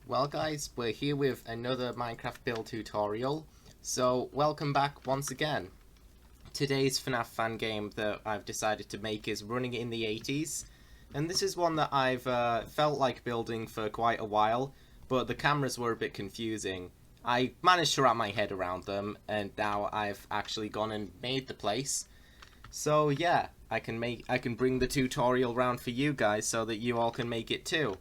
Well guys, we're here with another Minecraft build tutorial, so welcome back once again. Today's FNAF fan game that I've decided to make is running in the 80s, and this is one that I've felt like building for quite a while, but the cameras were a bit confusing. I managed to wrap my head around them, and now I've actually gone and made the place. So yeah, I can bring the tutorial round for you guys so that you all can make it too.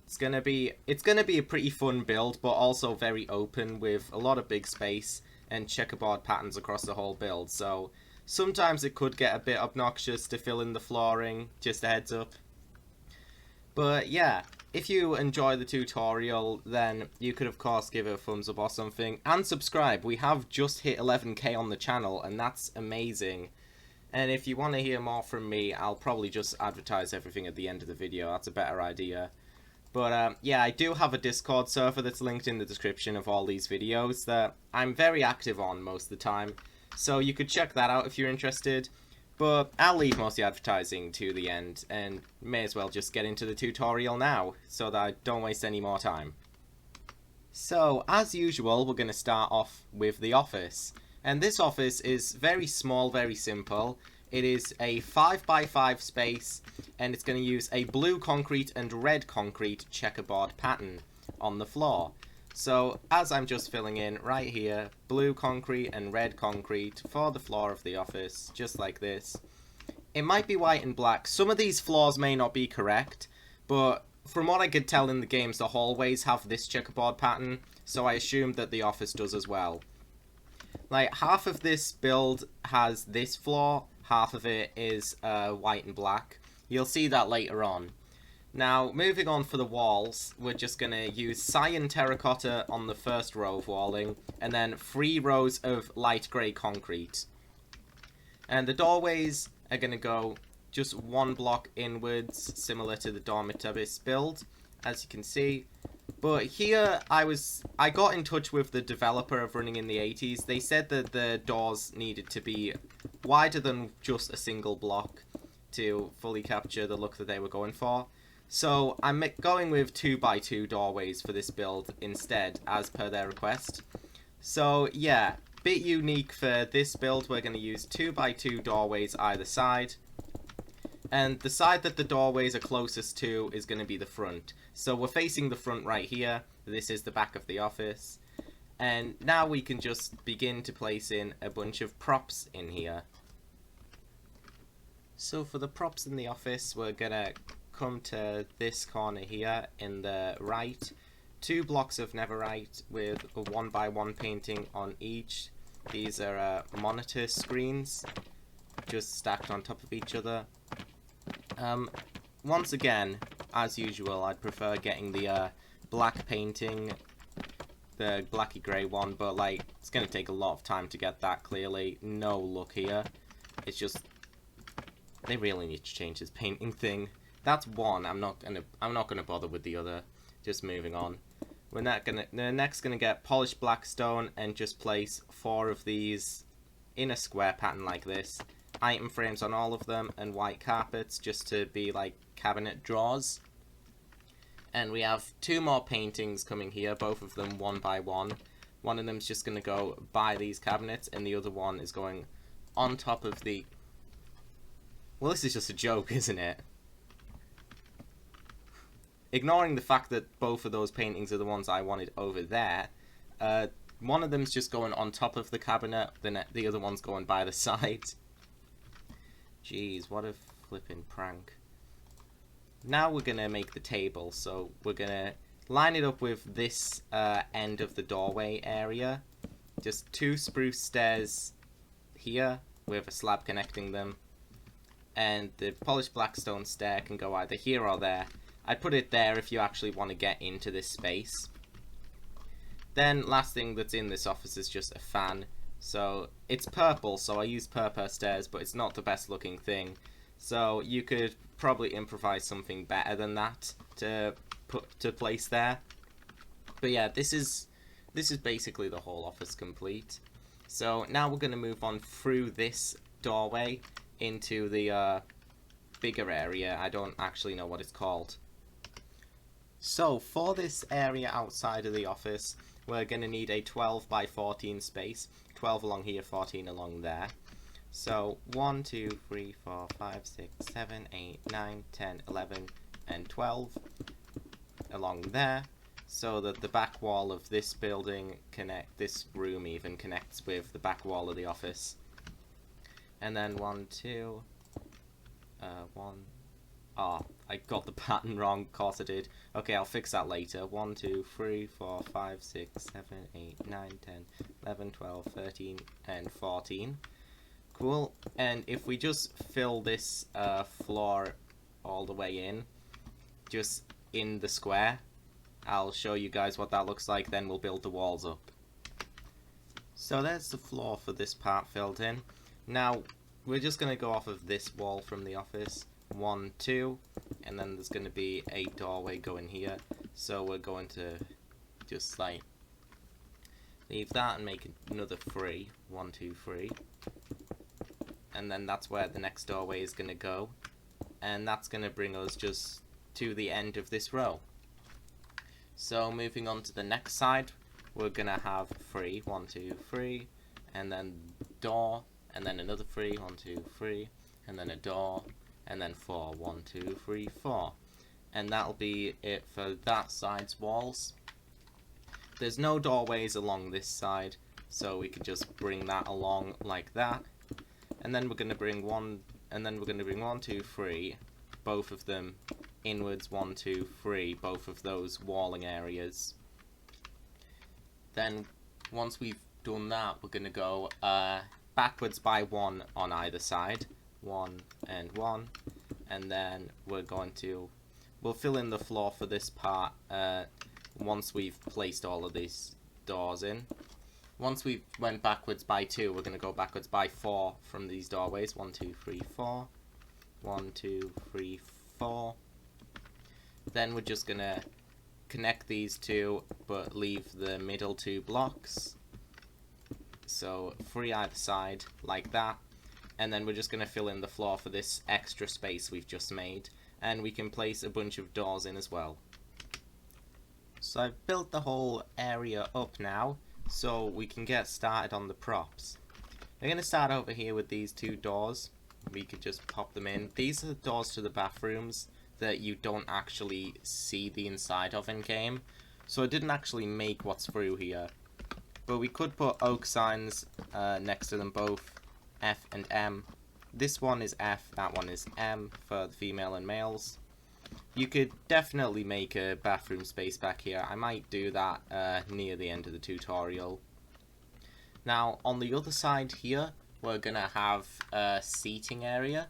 It's gonna be a pretty fun build, but also very open with a lot of big space and checkerboard patterns across the whole build. So sometimes it could get a bit obnoxious to fill in the flooring, just a heads up. But yeah, if you enjoy the tutorial, then you could of course give it a thumbs up or something, and subscribe. We have just hit 11k on the channel, and that's amazing. And if you want to hear more from me, I'll probably just advertise everything at the end of the video. That's a better idea. But yeah, I do have a Discord server that's linked in the description of all these videos that I'm very active on most of the time. So you could check that out if you're interested. But I'll leave most of the advertising to the end, and may as well just get into the tutorial now, so that I don't waste any more time. So, as usual, we're going to start off with the office. And this office is very small, very simple. It is a 5x5 space, and it's going to use a blue concrete and red concrete checkerboard pattern on the floor. So, as I'm just filling in right here, blue concrete and red concrete for the floor of the office, just like this. It might be white and black. Some of these floors may not be correct, but from what I could tell in the games, the hallways have this checkerboard pattern, so I assume that the office does as well. Like, half of this build has this floor, half of it is white and black. You'll see that later on. Now, moving on for the walls, we're just going to use cyan terracotta on the first row of walling, and then 3 rows of light grey concrete. And the doorways are going to go just 1 block inwards, similar to the Dormitabis build, as you can see. But here, I got in touch with the developer of running in the 80s. They said that the doors needed to be wider than just a single block to fully capture the look that they were going for. So I'm going with 2x2 doorways for this build instead, as per their request. So yeah, bit unique for this build. We're going to use 2x2 doorways either side. And the side that the doorways are closest to is going to be the front. So we're facing the front right here. This is the back of the office. And now we can just begin to place in a bunch of props in here. So for the props in the office, we're going to come to this corner here in the right. 2 blocks of netherite with a 1x1 painting on each. These are monitor screens, just stacked on top of each other. Once again, as usual, I'd prefer getting the black painting, the blacky grey one, but like, it's going to take a lot of time to get that clearly. No luck here. It's just, they really need to change this painting thing. That's one. I'm not gonna bother with the other. Just moving on. We're next gonna get polished black stone and just place 4 of these in a square pattern like this. Item frames on all of them, and white carpets just to be like cabinet drawers. And we have 2 more paintings coming here, both of them 1x1. One of them's just gonna go by these cabinets, and the other one is going on top of the... Well, this is just a joke, isn't it? Ignoring the fact that both of those paintings are the ones I wanted over there, one of them's just going on top of the cabinet, the other one's going by the side. Jeez, what a flippin' prank. Now we're going to make the table, so we're going to line it up with this end of the doorway area. Just 2 spruce stairs here with a slab connecting them. And the polished black stone stair can go either here or there. I'd put it there if you actually want to get into this space. Then, last thing that's in this office is just a fan. So, it's purple, so I used purple stairs, but it's not the best looking thing. So, you could probably improvise something better than that to place there. But yeah, this is basically the whole office complete. So, now we're going to move on through this doorway into the bigger area. I don't actually know what it's called. So for this area outside of the office, we're going to need a 12 by 14 space. 12 along here, 14 along there. So 1, 2, 3, 4, 5, 6, 7, 8, 9, 10, 11, and 12 along there, so that the back wall of this building this room even connects with the back wall of the office. And then 1, 2, 1. Oh, I got the pattern wrong. Of course I did. Okay, I'll fix that later. 1, 2, 3, 4, 5, 6, 7, 8, 9, 10, 11, 12, 13, and 14. Cool. And if we just fill this floor all the way in, just in the square, I'll show you guys what that looks like, then we'll build the walls up. So there's the floor for this part filled in. Now, we're just going to go off of this wall from the office. 1, 2, and then there's going to be a doorway going here. So we're going to just like leave that and make another 3. 1, 2, 3. And then that's where the next doorway is going to go. And that's going to bring us just to the end of this row. So moving on to the next side, we're going to have 3. 1, 2, 3. And then door. And then another 3. 1, 2, 3. And then a door. And then 4. 1, 2, 3, 4. And that'll be it for that side's walls. There's no doorways along this side, so we could just bring that along like that. And then we're going to bring 1, 2, 3, both of them inwards, 1, 2, 3, both of those walling areas. Then once we've done that, we're going to go backwards by 1 on either side. 1 and 1, and then we'll fill in the floor for this part once we've placed all of these doors in. Once we went backwards by 2, we're going to go backwards by 4 from these doorways. 1, 2, 3, 4. 1, 2, 3, 4. Then we're just going to connect these two, but leave the middle 2 blocks. So 3 either side, like that. And then we're just going to fill in the floor for this extra space we've just made. And we can place a bunch of doors in as well. So I've built the whole area up now, so we can get started on the props. We're going to start over here with these 2 doors. We could just pop them in. These are the doors to the bathrooms that you don't actually see the inside of in game. So I didn't actually make what's through here. But we could put oak signs next to them both, F and M. This one is F, that one is M for the female and males. You could definitely make a bathroom space back here. I might do that near the end of the tutorial. Now on the other side here, we're gonna have a seating area.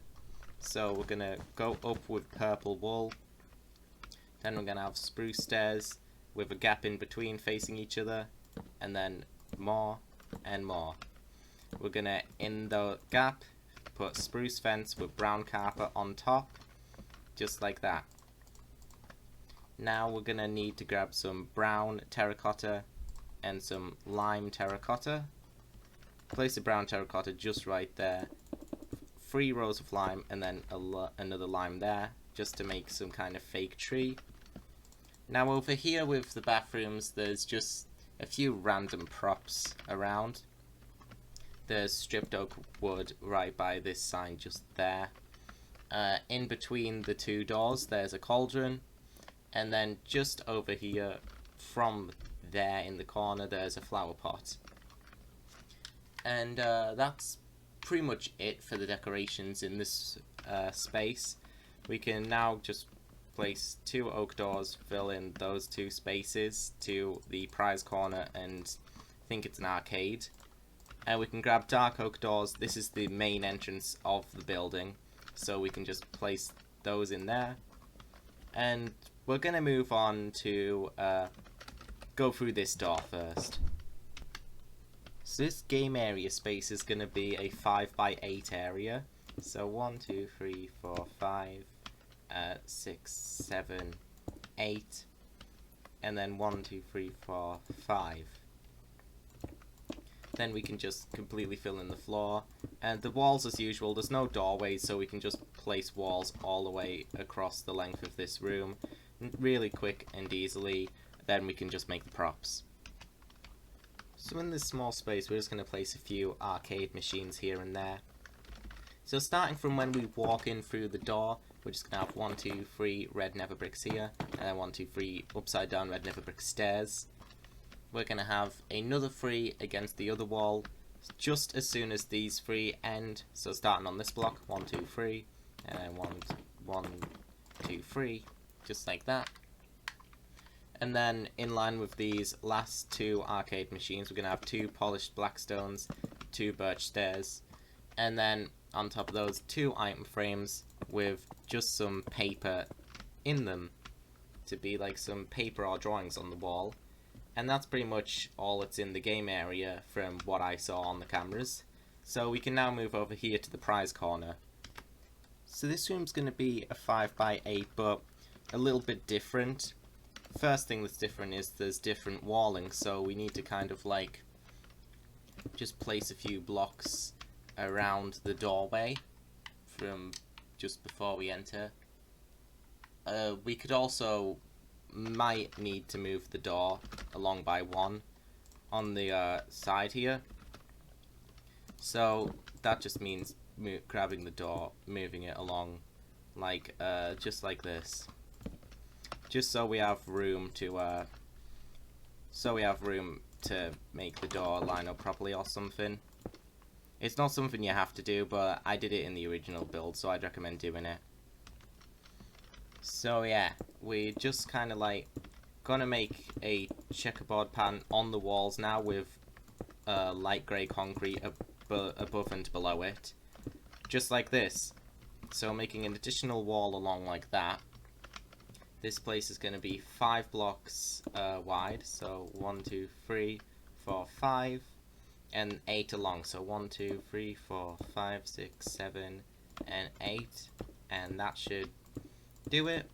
So we're gonna go up with purple wool. Then we're gonna have spruce stairs with a gap in between facing each other, and then more and more. We're gonna, in the gap, put spruce fence with brown carpet on top, just like that. Now we're gonna need to grab some brown terracotta and some lime terracotta. Place the brown terracotta just right there. 3 rows of lime and then another lime there, just to make some kind of fake tree. Now over here with the bathrooms, there's just a few random props around. There's stripped oak wood right by this sign just there. In between the 2 doors, there's a cauldron. And then just over here, from there in the corner, there's a flower pot. And that's pretty much it for the decorations in this space. We can now just place 2 oak doors, fill in those 2 spaces to the prize corner, and I think it's an arcade. And we can grab dark oak doors. This is the main entrance of the building, so we can just place those in there. And we're going to move on to go through this door first. So this game area space is going to be a 5 by 8 area. So 1, 2, 3, 4, 5, 6, 7, 8, and then 1, 2, 3, 4, 5. Then we can just completely fill in the floor. And the walls, as usual, there's no doorways, so we can just place walls all the way across the length of this room. really quick and easily. Then we can just make the props. So in this small space, we're just going to place a few arcade machines here and there. So starting from when we walk in through the door, we're just going to have 1, 2, 3 red nether bricks here, and then 1, 2, 3 upside down red nether brick stairs. We're going to have another 3 against the other wall, just as soon as these 3 end. So starting on this block, 1, 2, 3, and then 1, 2, 3, just like that. And then in line with these last 2 arcade machines, we're going to have 2 polished black stones, 2 birch stairs, and then on top of those 2 item frames with just some paper in them to be like some paper or drawings on the wall. And that's pretty much all that's in the game area from what I saw on the cameras. So we can now move over here to the prize corner. So this room's going to be a 5x8, but a little bit different. First thing that's different is there's different walling, so we need to kind of like just place a few blocks around the doorway from just before we enter. We could also might need to move the door along by 1 on the side here. So that just means grabbing the door, moving it along like just like this. Just so we have room to make the door line up properly or something. It's not something you have to do, but I did it in the original build, so I'd recommend doing it. So yeah, we just kind of like gonna make a checkerboard pattern on the walls now with light grey concrete above and below it, just like this. So making an additional wall along like that. This place is going to be 5 blocks wide, so 1, 2, 3, 4, 5, and 8 along. So 1, 2, 3, 4, 5, 6, 7, and 8, and that should do it.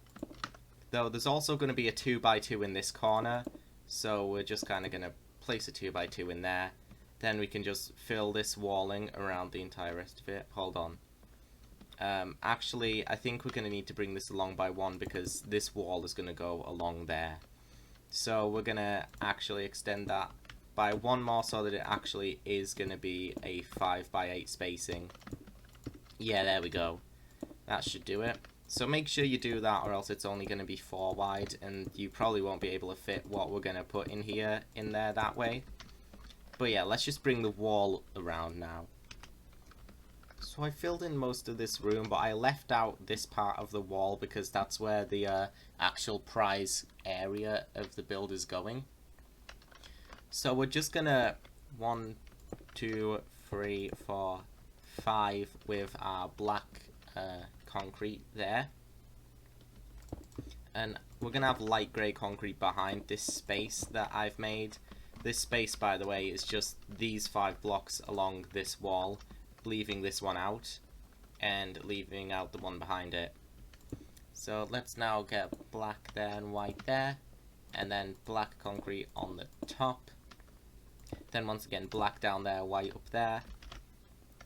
Though there's also going to be a 2x2 in this corner, so we're just kind of going to place a 2x2 in there. Then we can just fill this walling around the entire rest of it. Hold on. Actually, I think we're going to need to bring this along by 1 because this wall is going to go along there. So we're going to actually extend that by 1 more so that it actually is going to be a 5x8 spacing. Yeah, there we go. That should do it. So make sure you do that, or else it's only going to be 4 wide, and you probably won't be able to fit what we're going to put in here in there that way. But yeah, let's just bring the wall around now. So I filled in most of this room, but I left out this part of the wall because that's where the actual prize area of the build is going. So we're just gonna 1, 2, 3, 4, 5 with our black concrete there. And we're gonna have light grey concrete behind this space that I've made. This space, by the way, is just these 5 blocks along this wall, leaving this one out and leaving out the one behind it. So let's now get black there and white there, and then black concrete on the top. Then once again black down there, white up there.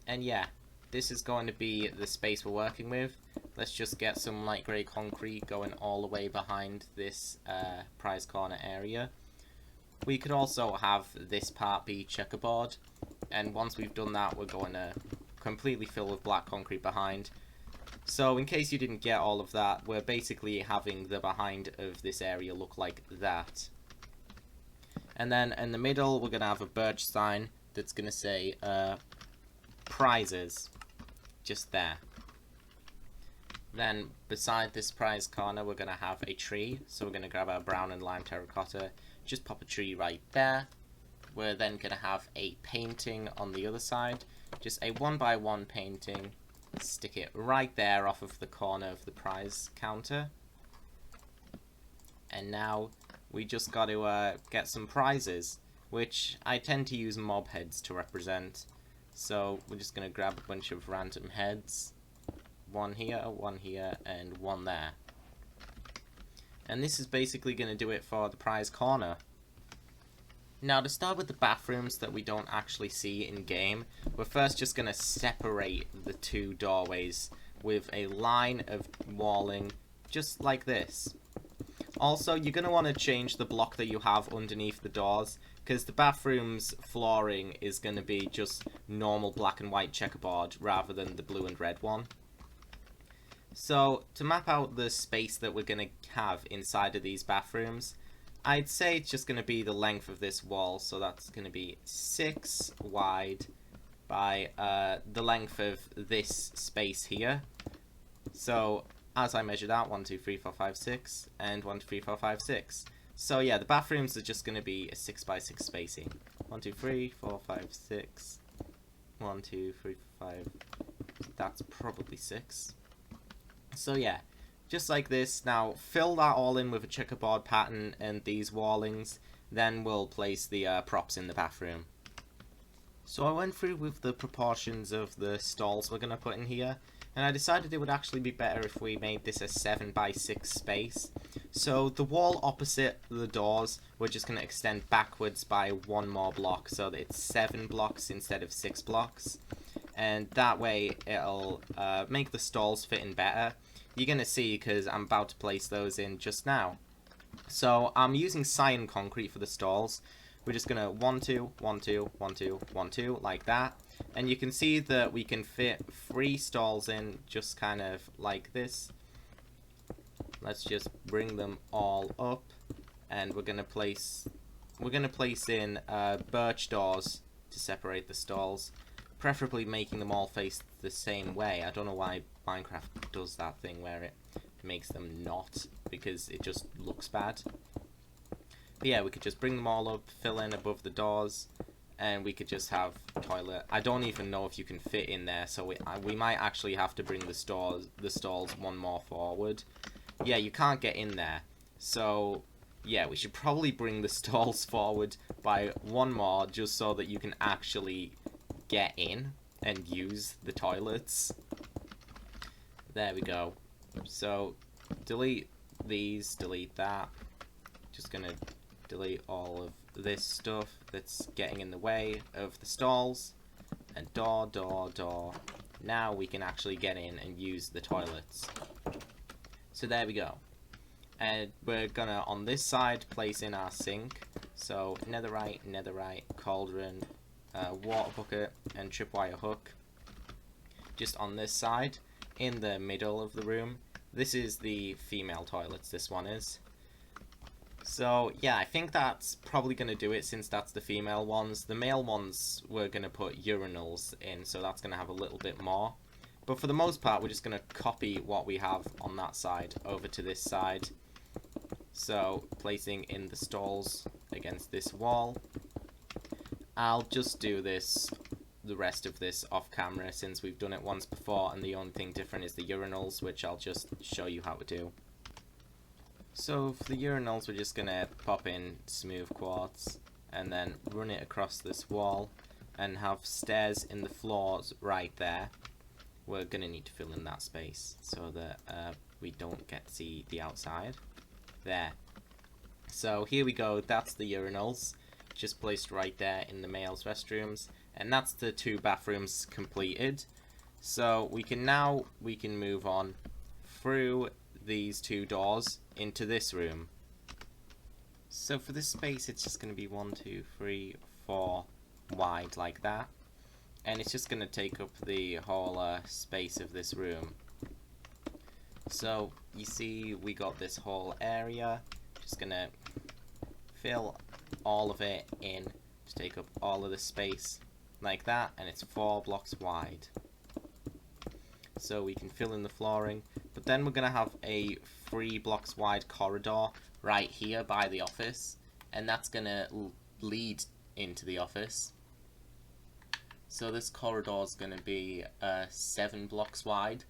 And yeah, this is going to be the space we're working with. Let's just get some light grey concrete going all the way behind this prize corner area. We could also have this part be checkerboard, and once we've done that, we're going to completely fill with black concrete behind. So in case you didn't get all of that, we're basically having the behind of this area look like that. And then in the middle, we're going to have a birch sign that's going to say prizes, just there. Then beside this prize corner, we're going to have a tree. So we're going to grab our brown and lime terracotta, just pop a tree right there. We're then going to have a painting on the other side, just a 1x1 painting. Stick it right there off of the corner of the prize counter. And now we just got to get some prizes, which I tend to use mob heads to represent. So we're just going to grab a bunch of random heads. One here, and one there. And this is basically going to do it for the prize corner. Now, to start with the bathrooms that we don't actually see in game, we're first just going to separate the 2 doorways with a line of walling just like this. Also, you're going to want to change the block that you have underneath the doors, because the bathroom's flooring is going to be just normal black and white checkerboard rather than the blue and red one. So, to map out the space that we're going to have inside of these bathrooms, I'd say it's just going to be the length of this wall, so that's going to be 6 wide by the length of this space here. So, as I measured out, 1, 2, 3, 4, 5, 6, and 1, 2, 3, 4, 5, 6. So yeah, the bathrooms are just going to be a 6 by 6 spacing. 1, 2, 3, 4, 5, 6. 1, 2, 3, 4, 5. That's probably 6. So yeah, just like this. Now, fill that all in with a checkerboard pattern and these wallings. Then we'll place the props in the bathroom. So I went through with the proportions of the stalls we're going to put in here. And I decided it would actually be better if we made this a 7 by 6 space. So the wall opposite the doors, we're just going to extend backwards by 1 more block, so that it's 7 blocks instead of 6 blocks. And that way it'll make the stalls fit in better. You're going to see, because I'm about to place those in just now. So I'm using cyan concrete for the stalls. We're just going to 1, 2, 1, 2, 1, 2, 1, 2, like that. And you can see that we can fit 3 stalls in just kind of like this. Let's just bring them all up, and we're gonna place in birch doors to separate the stalls, preferably making them all face the same way. I don't know why Minecraft does that thing where it makes them not, because it just looks bad. But yeah, we could just bring them all up, fill in above the doors, and we could just have a toilet. I don't even know if you can fit in there, so we might actually have to bring the stalls 1 more forward. Yeah, you can't get in there. So, yeah, we should probably bring the stalls forward by 1 more, just so that you can actually get in and use the toilets. There we go. So, delete these, delete that. Just gonna delete all of this stuff that's getting in the way of the stalls. And door, door, door. Now we can actually get in and use the toilets. So there we go. And we're gonna, on this side, place in our sink. So netherite, netherite, cauldron, water bucket, and tripwire hook. Just on this side, in the middle of the room. This is the female toilets, this one is. So yeah, I think that's probably going to do it, since that's the female ones. The male ones we're going to put urinals in, so that's going to have a little bit more. But for the most part, we're just going to copy what we have on that side over to this side. So placing in the stalls against this wall. I'll just do the rest of this off camera, since we've done it once before, and the only thing different is the urinals, which I'll just show you how to do. So for the urinals, we're just going to pop in smooth quartz and then run it across this wall and have stairs in the floors right there. We're going to need to fill in that space so that we don't get to see the outside. There. So here we go, that's the urinals, just placed right there in the male's restrooms, and that's the 2 bathrooms completed. So we can move on through these 2 doors into this room. So for this space, it's just going to be 1, 2, 3, 4 wide like that, and it's just going to take up the whole space of this room. So you see we got this whole area, just going to fill all of it in to take up all of the space like that, and it's 4 blocks wide. So we can fill in the flooring, but then we're going to have a 3 blocks wide corridor right here by the office, and that's going to lead into the office. So this corridor is going to be 7 blocks wide.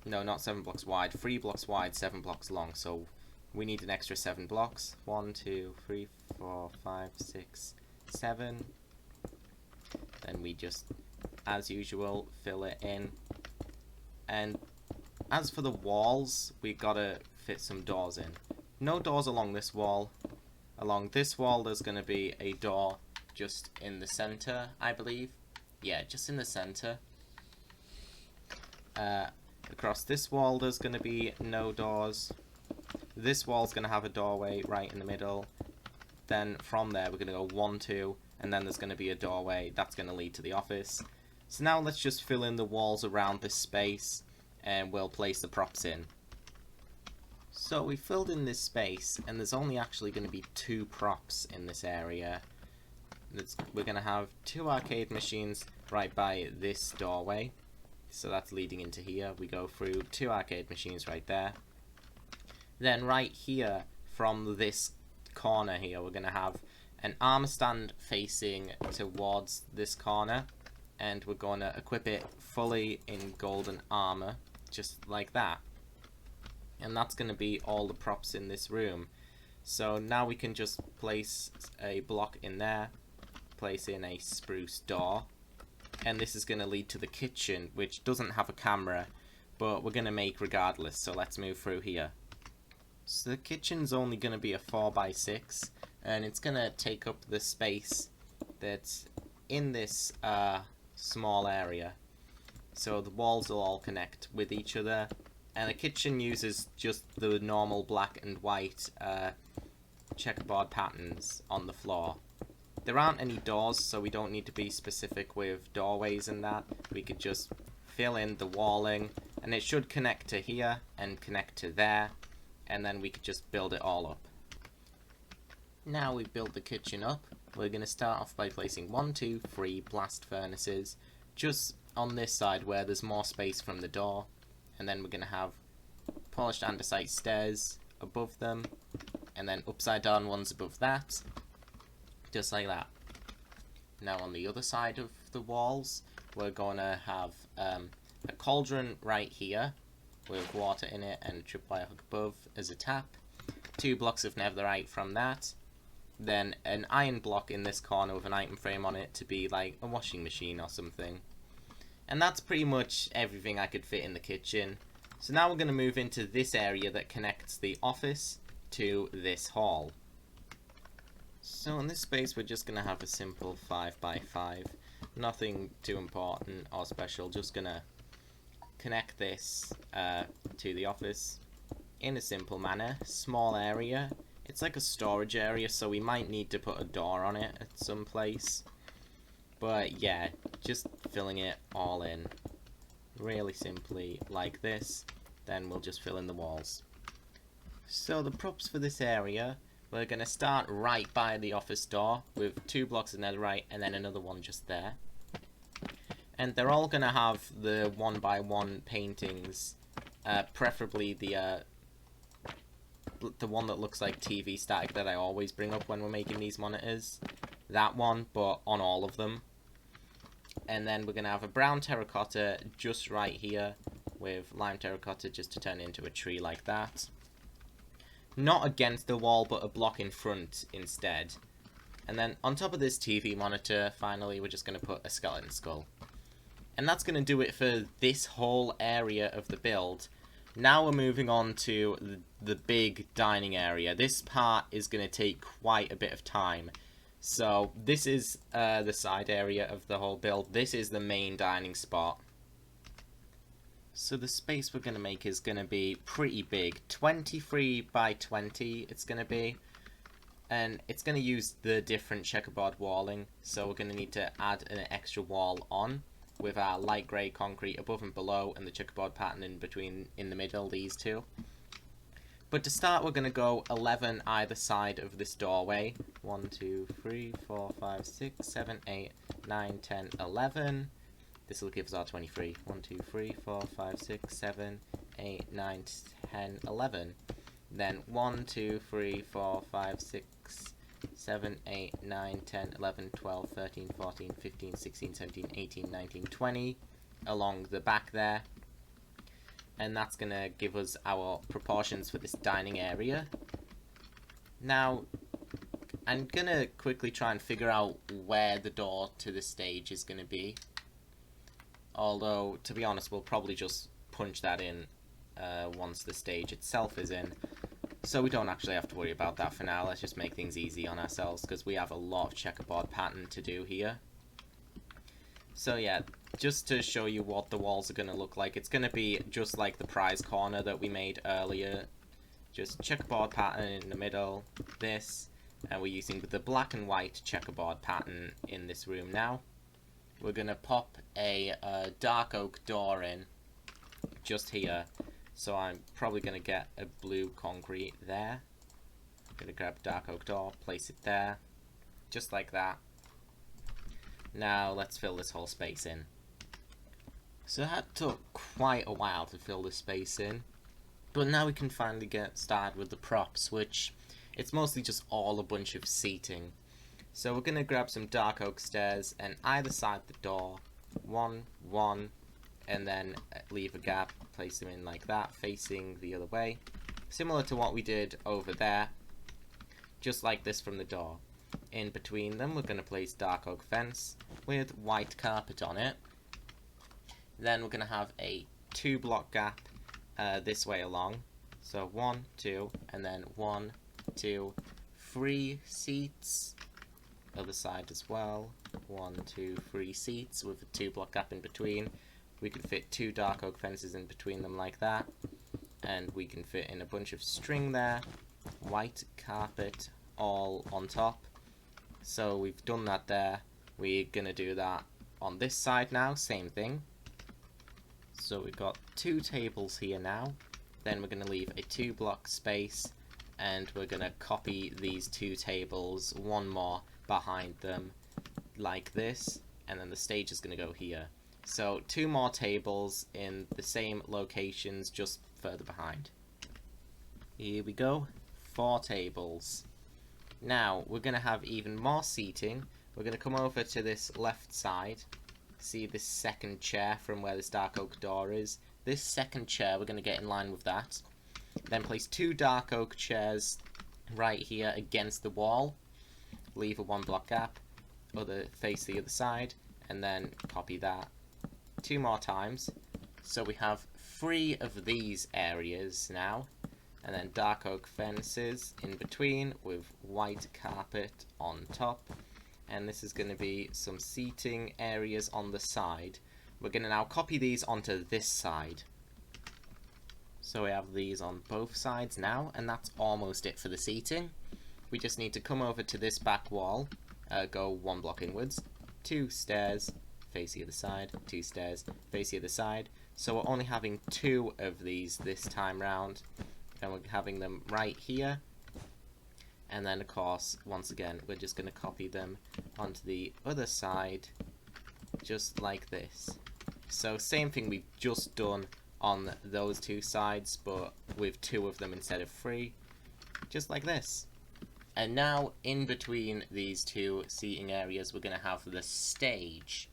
No, not 7 blocks wide, 3 blocks wide, 7 blocks long, so we need an extra 7 blocks. 1, 2, 3, 4, 5, 6, 7. Then we just, as usual, fill it in. And as for the walls, we gotta fit some doors in. No doors along this wall. Along this wall, there's gonna be a door just in the center, I believe. Yeah, just in the center. Across this wall, there's gonna be no doors. This wall's going to have a doorway right in the middle. Then from there we're going to go 1, 2, and then there's going to be a doorway that's going to lead to the office. So now let's just fill in the walls around this space and we'll place the props in. So we filled in this space and there's only actually going to be 2 props in this area. We're going to have 2 arcade machines right by this doorway. So that's leading into here. We go through 2 arcade machines right there. Then right here from this corner here we're going to have an armor stand facing towards this corner. And we're going to equip it fully in golden armor, just like that. And that's going to be all the props in this room. So now we can just place a block in there, place in a spruce door, and this is going to lead to the kitchen, which doesn't have a camera, but we're going to make regardless. So let's move through here. So the kitchen's only going to be a 4x6, and it's going to take up the space that's in this small area. So the walls will all connect with each other, and the kitchen uses just the normal black and white checkerboard patterns on the floor. There aren't any doors, so we don't need to be specific with doorways and that. We could just fill in the walling, and it should connect to here and connect to there, and then we could just build it all up. Now we've built the kitchen up, we're going to start off by placing 1, 2, 3 blast furnaces just on this side where there's more space from the door, and then we're going to have polished andesite stairs above them, and then upside down ones above that, just like that. Now on the other side of the walls we're going to have a cauldron right here with water in it and a tripwire hook above as a tap, 2 blocks of netherite from that, then an iron block in this corner with an item frame on it to be like a washing machine or something. And that's pretty much everything I could fit in the kitchen. So now we're going to move into this area that connects the office to this hall. So in this space we're just going to have a simple 5x5. Nothing too important or special, just going to connect this to the office in a simple manner. Small area. It's like a storage area, so we might need to put a door on it at some place. But yeah, just filling it all in really simply like this. Then we'll just fill in the walls. So the props for this area, we're going to start right by the office door with 2 blocks of netherite and then another one just there. And they're all going to have the 1x1 paintings, preferably the one that looks like TV static that I always bring up when we're making these monitors. That one, but on all of them. And then we're going to have a brown terracotta just right here with lime terracotta just to turn into a tree like that. Not against the wall, but a block in front instead. And then on top of this TV monitor, finally, we're just going to put a skeleton skull. And that's going to do it for this whole area of the build. Now we're moving on to the big dining area. This part is going to take quite a bit of time. So this is the side area of the whole build. This is the main dining spot. So the space we're going to make is going to be pretty big. 23 by 20 it's going to be. And it's going to use the different checkerboard walling. So we're going to need to add an extra wall on with our light grey concrete above and below and the checkerboard pattern in between, in the middle, these two. But to start we're going to go 11 either side of this doorway. 1, 2, 3, 4, 5, 6, 7, 8, 9, 10, 11. This will give us our 23. 1, 2, 3, 4, 5, 6, 7, 8, 9, 10, 11. Then 1, 2, 3, 4, 5, 6, 7, 8, 9, 10, 11, 12, 13, 14, 15, 16, 17, 18, 19, 20 along the back there. And that's going to give us our proportions for this dining area. Now, I'm going to quickly try and figure out where the door to the stage is going to be. Although, to be honest, we'll probably just punch that in once the stage itself is in. So we don't actually have to worry about that for now. Let's just make things easy on ourselves because we have a lot of checkerboard pattern to do here. So yeah, just to show you what the walls are going to look like, it's going to be just like the prize corner that we made earlier. just checkerboard pattern in the middle, this, and we're using the black and white checkerboard pattern in this room now. We're going to pop a dark oak door in just here, so I'm probably going to get a blue concrete there. I'm going to grab a dark oak door, place it there, just like that. Now let's fill this whole space in. So that took quite a while to fill this space in, but now we can finally get started with the props, which it's mostly just all a bunch of seating. So we're going to grab some dark oak stairs and either side the door, one, and then leave a gap, place them in like that, facing the other way. Similar to what we did over there, just like this from the door. In between them, we're going to place dark oak fence with white carpet on it. Then we're going to have a 2-block gap this way along. So 1, 2, and then 1, 2, 3 seats. Other side as well. 1, 2, 3 seats with a 2-block gap in between. We could fit 2 dark oak fences in between them like that. And we can fit in a bunch of string there. White carpet all on top. So we've done that there. We're going to do that on this side now. Same thing. So we've got 2 tables here now. Then we're going to leave a 2-block space, and we're going to copy these 2 tables, one more behind them, like this, and then the stage is going to go here. So 2 more tables in the same locations, just further behind. Here we go, 4 tables. Now we're going to have even more seating. We're going to come over to this left side. See this second chair from where this dark oak door is. This second chair, we're going to get in line with that. Then place 2 dark oak chairs right here against the wall. Leave a 1-block gap. Face the other side. And then copy that 2 more times. So we have 3 of these areas now. And then dark oak fences in between with white carpet on top. And this is going to be some seating areas on the side. We're going to now copy these onto this side. So we have these on both sides now, and that's almost it for the seating. We just need to come over to this back wall, go 1 block inwards, 2 stairs, face the other side, 2 stairs, face the other side. So we're only having 2 of these this time round, and we're having them right here. And then, of course, once again, we're just going to copy them onto the other side, just like this. So, same thing we've just done on those 2 sides, but with 2 of them instead of 3, just like this. And now, in between these 2 seating areas, we're going to have the stage.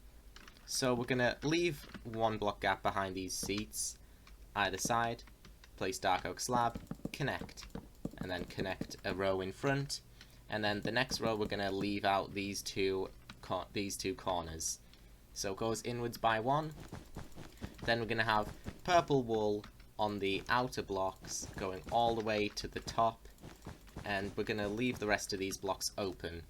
So, we're going to leave 1-block gap behind these seats, either side, place dark oak slab, connect. And then connect a row in front, and then the next row we're going to leave out these two corners. So it goes inwards by 1. Then we're going to have purple wool on the outer blocks going all the way to the top, and we're going to leave the rest of these blocks open.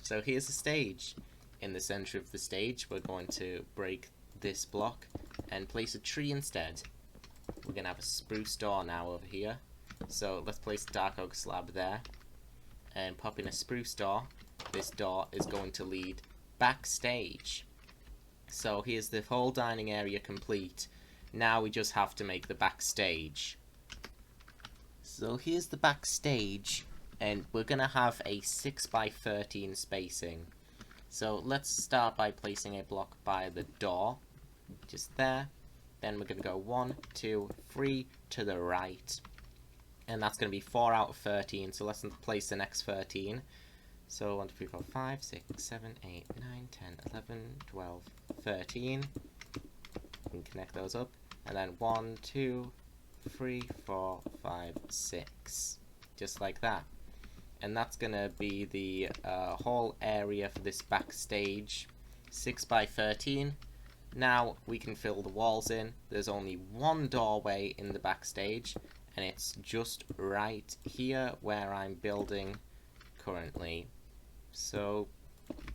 So here's the stage. In the center of the stage we're going to break this block and place a tree instead. We're going to have a spruce door now over here. So let's place a dark oak slab there and pop in a spruce door. This door is going to lead backstage. So here's the whole dining area complete. Now we just have to make the backstage. So here's the backstage, and we're going to have a 6x13 spacing. So let's start by placing a block by the door, just there. Then we're going to go 1, 2, 3 to the right. And that's going to be 4 out of 13, so let's place the next 13. So 1, 2, 3, 4, 5, 6, 7, 8, 9, 10, 11, 12, 13. We can connect those up. And then 1, 2, 3, 4, 5, 6. Just like that. And that's going to be the whole area for this backstage. 6x13. Now we can fill the walls in. There's only 1 doorway in the backstage, and it's just right here where I'm building currently. So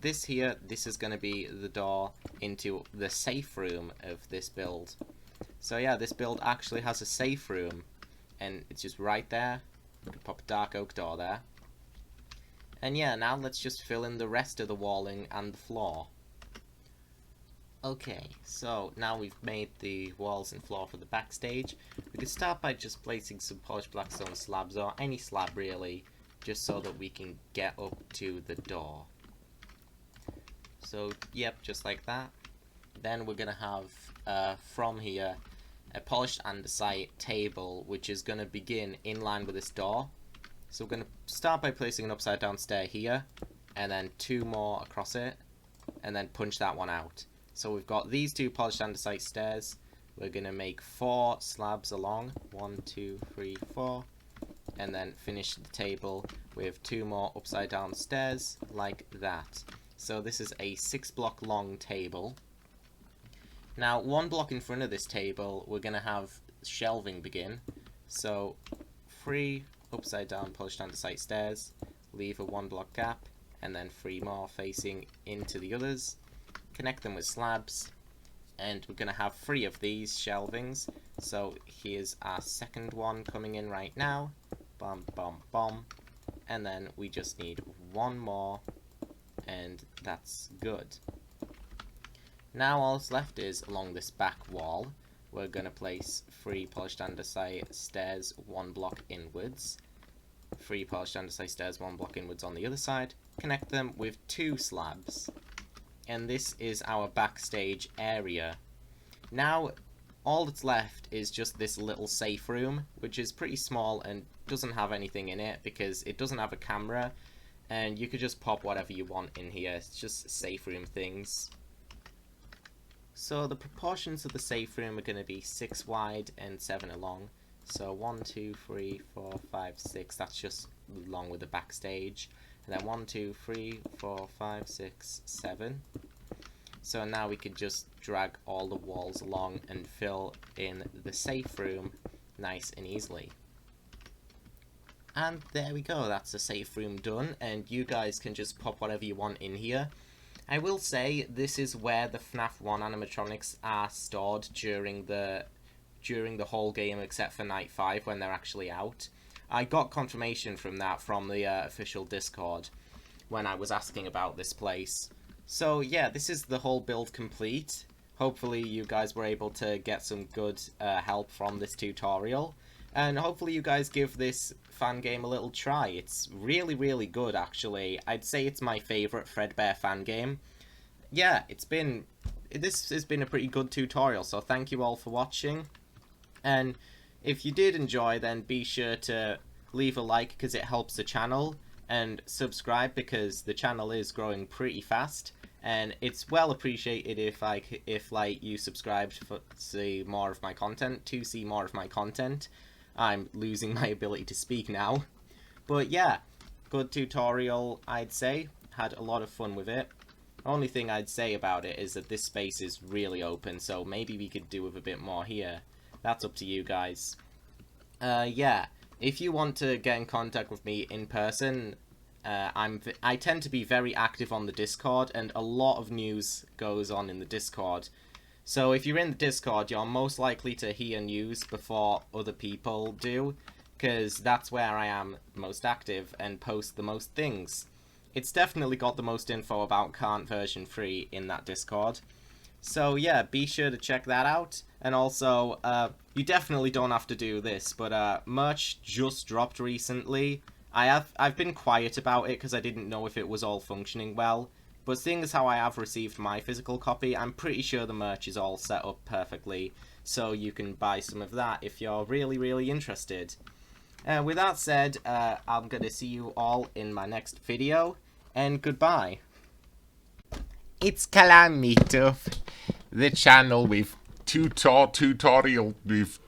this is going to be the door into the safe room of this build. So yeah, this build actually has a safe room, and it's just right there. We could pop a dark oak door there. And yeah, now let's just fill in the rest of the walling and the floor. Okay, so now we've made the walls and floor for the backstage. We could start by just placing some polished black stone slabs, or any slab really, just so that we can get up to the door. So, yep, just like that. Then we're going to have, from here, a polished andesite table, which is going to begin in line with this door. So we're going to start by placing an upside down stair here, and then 2 more across it, and then punch that one out. So we've got these 2 polished andesite stairs. We're going to make 4 slabs along, 1, 2, 3, 4, and then finish the table with 2 more upside down stairs, like that. So this is a 6-block long table. Now, 1 block in front of this table, we're going to have shelving begin. So 3 upside down polished andesite stairs, leave a 1 block gap, and then 3 more facing into the others. Connect them with slabs, and we're going to have 3 of these shelvings. So here's our second one coming in right now. Bum, bum, bum. And then we just need 1 more, and that's good. Now all that's left is along this back wall, we're going to place 3 polished andesite stairs 1 block inwards. 3 polished andesite stairs 1 block inwards on the other side. Connect them with 2 slabs. And this is our backstage area. Now, all that's left is just this little safe room, which is pretty small and doesn't have anything in it because it doesn't have a camera, and you could just pop whatever you want in here. It's just safe room things. So the proportions of the safe room are going to be 6 wide and 7 along. So 1, 2, 3, 4, 5, 6, that's just along with the backstage. And then 1, 2, 3, 4, 5, 6, 7. So now we could just drag all the walls along and fill in the safe room nice and easily. And there we go, that's the safe room done, and you guys can just pop whatever you want in here. I will say this is where the FNAF 1 animatronics are stored during the whole game except for Night 5 when they're actually out. I got confirmation from that from the official Discord when I was asking about this place. So yeah, this is the whole build complete. Hopefully you guys were able to get some good help from this tutorial. And hopefully you guys give this fan game a little try. It's really, really good actually. I'd say it's my favourite Fredbear fan game. Yeah, this has been a pretty good tutorial, so thank you all for watching. And if you did enjoy, then be sure to leave a like because it helps the channel, and subscribe because the channel is growing pretty fast, and it's well appreciated if you subscribed to see more of my content. I'm losing my ability to speak now. But yeah, good tutorial, I'd say. Had a lot of fun with it. Only thing I'd say about it is that this space is really open, so maybe we could do with a bit more here. That's up to you guys. Yeah, if you want to get in contact with me in person, I tend to be very active on the Discord, and a lot of news goes on in the Discord. So if you're in the Discord, you're most likely to hear news before other people do, because that's where I am most active and post the most things. It's definitely got the most info about Can't version 3 in that Discord. So yeah, be sure to check that out. And also, you definitely don't have to do this, but merch just dropped recently. I've been quiet about it because I didn't know if it was all functioning well. But seeing as how I have received my physical copy, I'm pretty sure the merch is all set up perfectly. So you can buy some of that if you're really, really interested. With that said, I'm going to see you all in my next video, and goodbye. It's Calamito, the channel with tutorial with